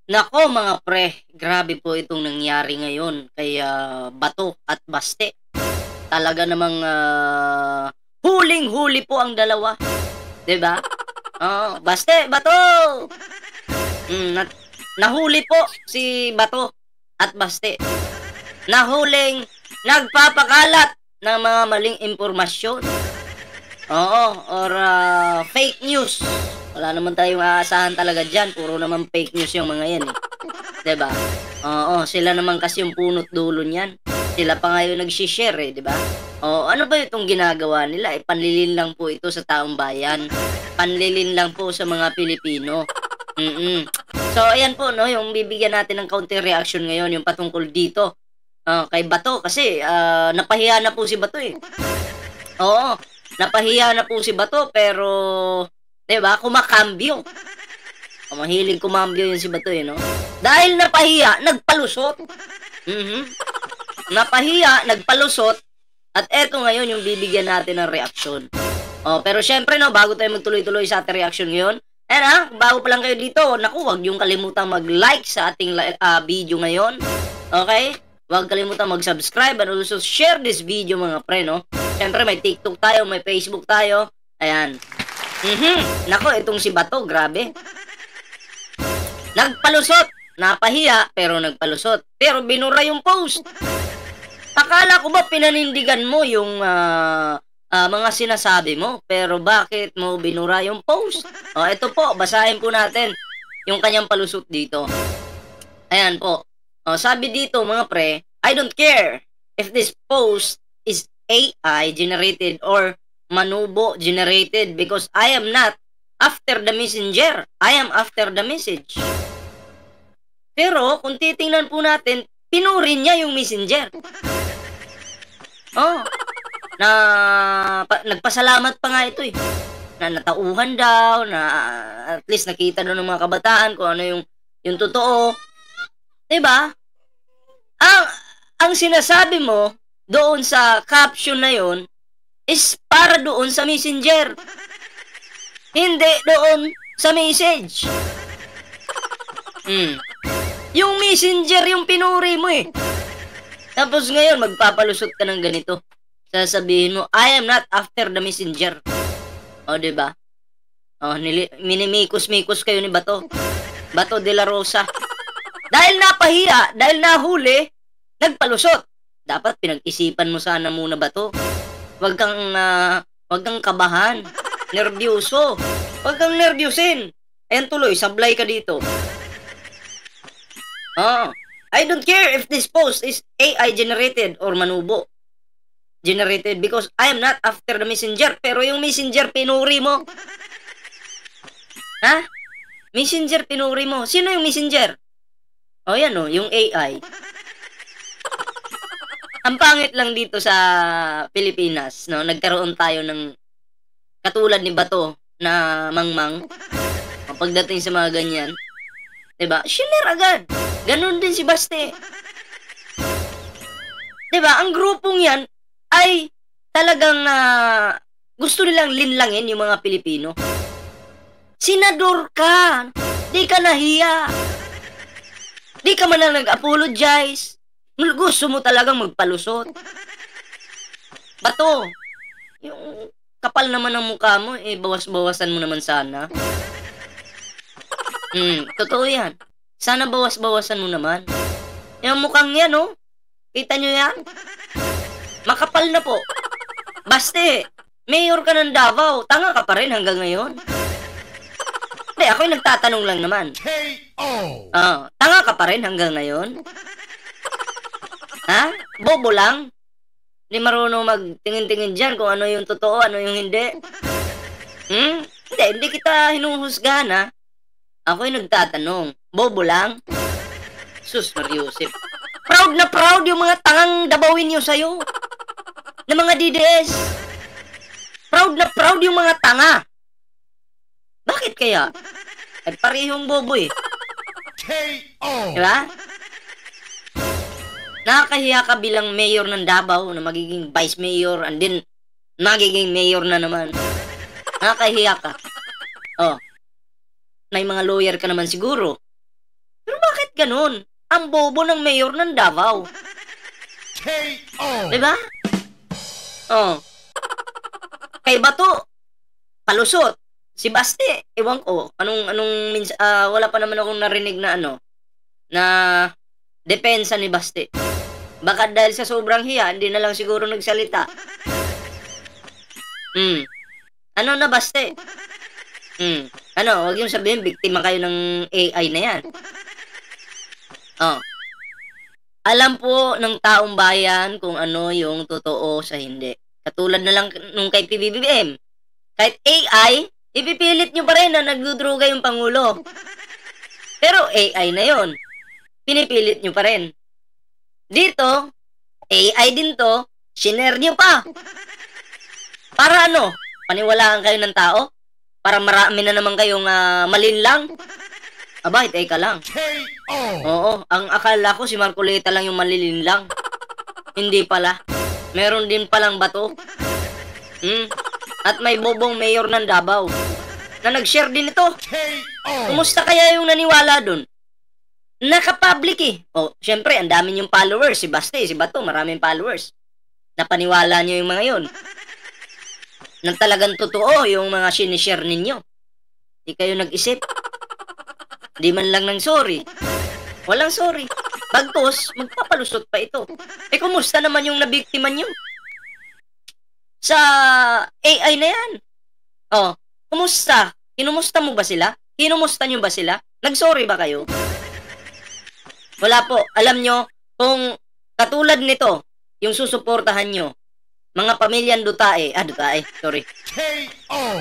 Nako mga pre, grabe po itong nangyari ngayon kay Bato at Baste. Talaga namang huling-huli po ang dalawa, 'di ba? Oo, Baste, Bato! Hmm, nahuli po si Bato at Baste. Nahuling nagpapakalat ng mga maling impormasyon. Oo, or fake news. Wala naman tayong aasahan talaga diyan, puro naman fake news yung mga 'yan, eh. 'Di ba? Oo, sila naman kasi yung punot dulo niyan. Sila pa nga yung nagshi-share, eh, 'di ba? Oo, ano ba itong ginagawa nila, eh, panlilin lang po ito sa taong bayan. Panlilin lang po sa mga Pilipino. So ayan po 'no, yung bibigyan natin ng counter reaction ngayon yung patungkol dito, kay Bato kasi, napahiya na po si Bato, eh. Oo, napahiya na po si Bato pero 'di ba, kumakambyo. Mahilig kumambyo yun si Bato, eh, 'no? Dahil napahiya, nagpalusot. Mhm. Napahiya, nagpalusot at eto ngayon yung bibigyan natin ng reaksyon. Oh, pero siyempre 'no, bago tayo magtuloy-tuloy sa ating reaksyon ngayon, ayan, bago pa lang kayo dito, naku, huwag niyong kalimutang mag-like sa ating video ngayon. Okay? Huwag kalimutang mag-subscribe and also share this video mga pre, no? Siyempre may TikTok tayo, may Facebook tayo. Ayan. Naku, itong si Bato, grabe. Nagpalusot. Napahiya, pero nagpalusot. Pero binura yung post. Akala ko ba pinanindigan mo yung mga sinasabi mo, pero bakit mo binura yung post? O, ito po, basahin po natin yung kanyang palusot dito. Ayan po. O, sabi dito mga pre, I don't care if this post is AI generated or Manubo generated because I am not after the messenger. I am after the message. Pero kung titingnan po natin, pinuri niya yung messenger. Oh, nagpasalamat pa nga ito, eh. Na natauhan daw, na at least nakita daw ng mga kabataan kung ano yung totoo. 'Di ba? Ang ang sinasabi mo doon sa caption na yon is para doon sa messenger. Hindi doon sa message. Yung messenger yung pinuri mo, eh. Tapos ngayon magpapalusot ka ng ganito. Sasabihin mo, I am not after the messenger. O, 'di ba? O, minimikos-mikos kayo ni Bato. Bato de la Rosa. Dahil napahiya, dahil nahuli, nagpalusot. Dapat pinag-isipan mo sana muna, Bato. Wag kang kabahan. Nerbyoso. Wag kang nerbyosin. Ayan tuloy, sablay ka dito. I don't care if this post is AI generated or Manubo generated because I am not after the messenger. Pero yung messenger pinuri mo. Ha? Messenger pinuri mo. Sino yung messenger? O yan o, yung AI. Ang pangit lang dito sa Pilipinas, no? Nagkaroon tayo ng katulad ni Bato na mangmang. Pagdating sa mga ganyan, 'di ba? Shinare agad. Ganon din si Baste. 'Di ba? Ang grupong 'yan ay talagang gusto nilang linlangin yung mga Pilipino. Senador ka. Di ka nahiya. Di ka man lang nag-apologize. Gusto mo talagang magpalusot. Bato, yung kapal naman ng mukha mo, eh, bawas-bawasan mo naman sana. Totoo yan. Sana bawas-bawasan mo naman. Yung mukhang yan, oh. Kita nyo yan? Makapal na po. Baste, mayor ka ng Davao, tanga ka pa rin hanggang ngayon. Hindi, ako'y nagtatanong lang naman. Tanga ka pa rin hanggang ngayon? Ha? Bobo lang? Hindi marunong magtingin-tingin dyan kung ano yung totoo, ano yung hindi. Hindi kita hinuhusgahan, ha? Ako'y nagtatanong. Bobo lang? Sus, Mariusip. Proud na proud yung mga tangang dabawin nyo sa'yo. Na mga DDS. Proud na proud yung mga tanga. Bakit kaya? Ay parehong bobo, eh. Diba? Nakakahiya ka bilang mayor ng Davao na magiging vice mayor and then magiging mayor na naman. Nakakahiya ka. Oh. May mga lawyer ka naman siguro. Pero Bakit ganun? Ang bobo ng mayor ng Davao. Diba? Oh. Kay Bato, palusot. Si Baste, ewan ko, wala pa naman akong narinig na na depensa ni Baste. Baka dahil sa sobrang hiya, hindi na lang siguro nagsalita. Ano na, Baste? Huwag yung sabihin, biktima kayo ng AI na yan. Oh. Alam po ng taong bayan kung ano yung totoo sa hindi. Katulad na lang nung kay PBBM. Kahit AI, ipipilit nyo pa rin na nagdudruga yung Pangulo. Pero AI na yon, pinipilit nyo pa rin. Dito, AI din to, shinare nyo pa. Para paniwalaan kayo ng tao? Para marami na naman kayong malinlang? Aba, teka lang. Oo, ang akala ko si Marcoleta lang yung malilinlang. Hindi pala. Meron din palang Bato. At may bobong mayor ng Davao na nag-share din ito. Kumusta kaya yung naniwala dun? Naka-public eh. Syempre, ang dami yung followers. Si Baste, si Bato, maraming followers. Napaniwala nyo yung mga yun. Nang talagang totoo yung mga sinishare ninyo. Di kayo nag-isip. Di man lang ng sorry. Walang sorry. Bagtos, magpapalusot pa ito. Kumusta naman yung nabiktima nyo? Sa AI na yan. Kumusta? Kinumusta mo ba sila? Kinumusta nyo ba sila? Nag-sorry ba kayo? Wala po. Alam nyo, kung katulad nito, yung susuportahan nyo, mga pamilyang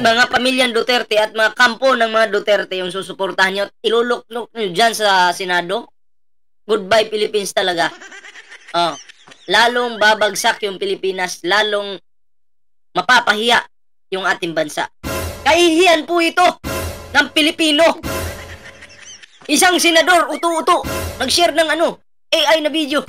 mga pamilyang Duterte at mga kampo ng mga Duterte yung susuportahan nyo at ilulok-lok nyo dyan sa Senado, goodbye Philippines talaga. Lalong babagsak yung Pilipinas, lalong mapapahiya yung ating bansa. Kahihiyan po ito ng Pilipino. Isang senador, uto-uto, nag-share ng AI na video.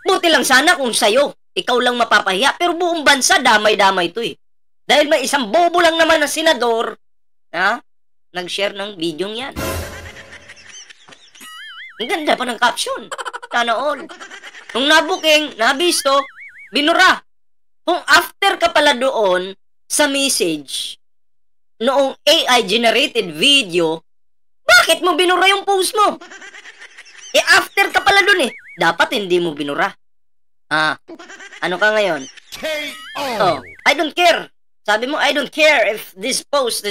Buti lang sana kung sa'yo, ikaw lang mapapahiya, pero buong bansa, damay-damay ito eh. Dahil may isang bobo lang naman na senador, nag-share ng video yan. Ang ganda pa ng caption. Sana all. Nung nabuking, nabisto, binura. Kung after ka pala doon sa message, noong AI-generated video, bakit mo binura yung post mo? After ka pala doon eh. Dapat hindi mo binura. Ano ka ngayon? I don't care. Sabi mo, I don't care if this post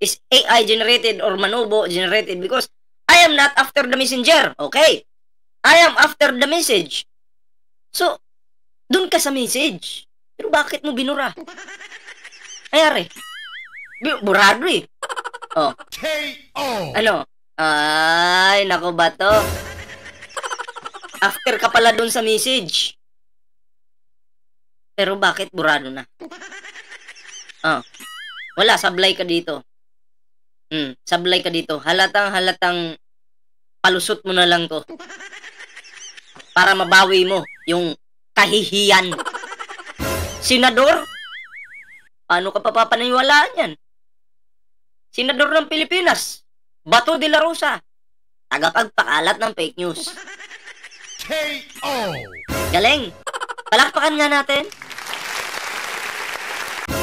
is AI generated or Manobo generated because I am not after the messenger. Okay? I am after the message. So, dun ka sa message. Pero bakit mo binura? Ayari. Burado eh. Ay, nako ba to? After ka pala dun sa message. Pero bakit burado na? Wala, sablay ka dito. Sablay ka dito. Halatang palusot mo na lang to. Para mabawi mo yung kahihiyan. Senador? Paano ka papapaniwalaan yan? Senador ng Pilipinas. Bato de la Rosa. Tagapagpakalat ng fake news. Galing. Palakpakan nga natin.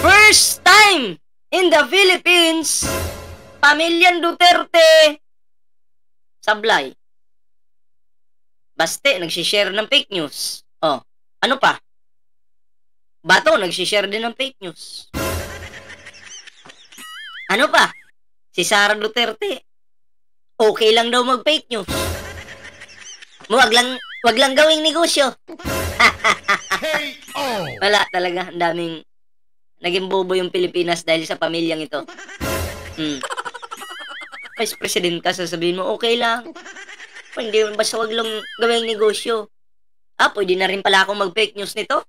First time in the Philippines, pamilyang Duterte sablay. Baste, nagsishare ng fake news. Ano pa? Bato, nagsishare din ng fake news. Ano pa? Si Sara Duterte, okay lang daw mag-fake news. Wag lang gawing negosyo. Wala talaga, ang daming naging bobo yung Pilipinas dahil sa pamilyang ito. Vice President ka, sasabihin mo, okay lang. Hindi, basta wag lang gawing negosyo. Pwede na rin pala akong mag-fake news nito.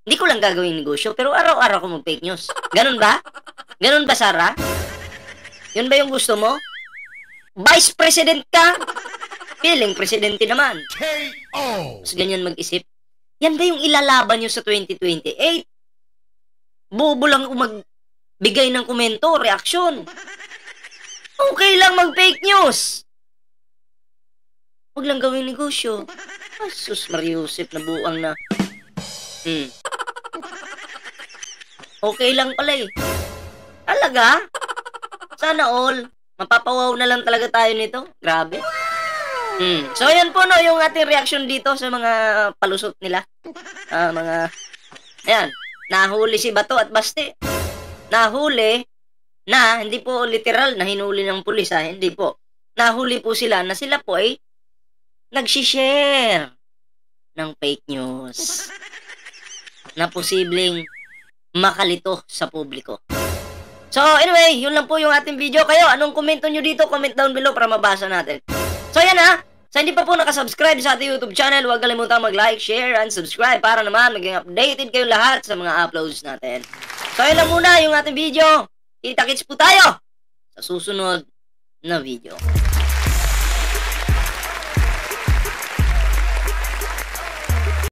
Hindi ko lang gagawing negosyo, pero araw-araw ko mag-fake news. Ganun ba? Ganun ba, Sara? Yun ba yung gusto mo? Vice President ka? Feeling presidente naman. Mas ganyan mag-isip. Yan ba yung ilalaban nyo sa 2028? Bobo lang kung magbigay ng komento, reaksyon. Okay lang mag-fake news. Huwag lang gawin negosyo. Sus, Mariusip na buang na. Okay lang pala eh. Talaga? Sana all. Mapapawaw na lang talaga tayo nito. Grabe. So, ayan po no, yung ating reaction dito sa mga palusot nila. Ayan, nahuli si Bato at Basti. Nahuli na, hindi po literal na hinuli ng pulis ha, hindi po. Nahuli po sila na sila po ay nagsishare ng fake news na posibleng makalito sa publiko. So, anyway, yun lang po yung ating video. Kayo, anong komento nyo dito? Comment down below para mabasa natin. So, yan ha. Sa hindi pa po nakasubscribe sa ating YouTube channel, huwag kalimutang mag-like, share, and subscribe para naman maging updated kayo lahat sa mga uploads natin. So, yun lang muna yung ating video. Kita-kits po tayo sa susunod na video.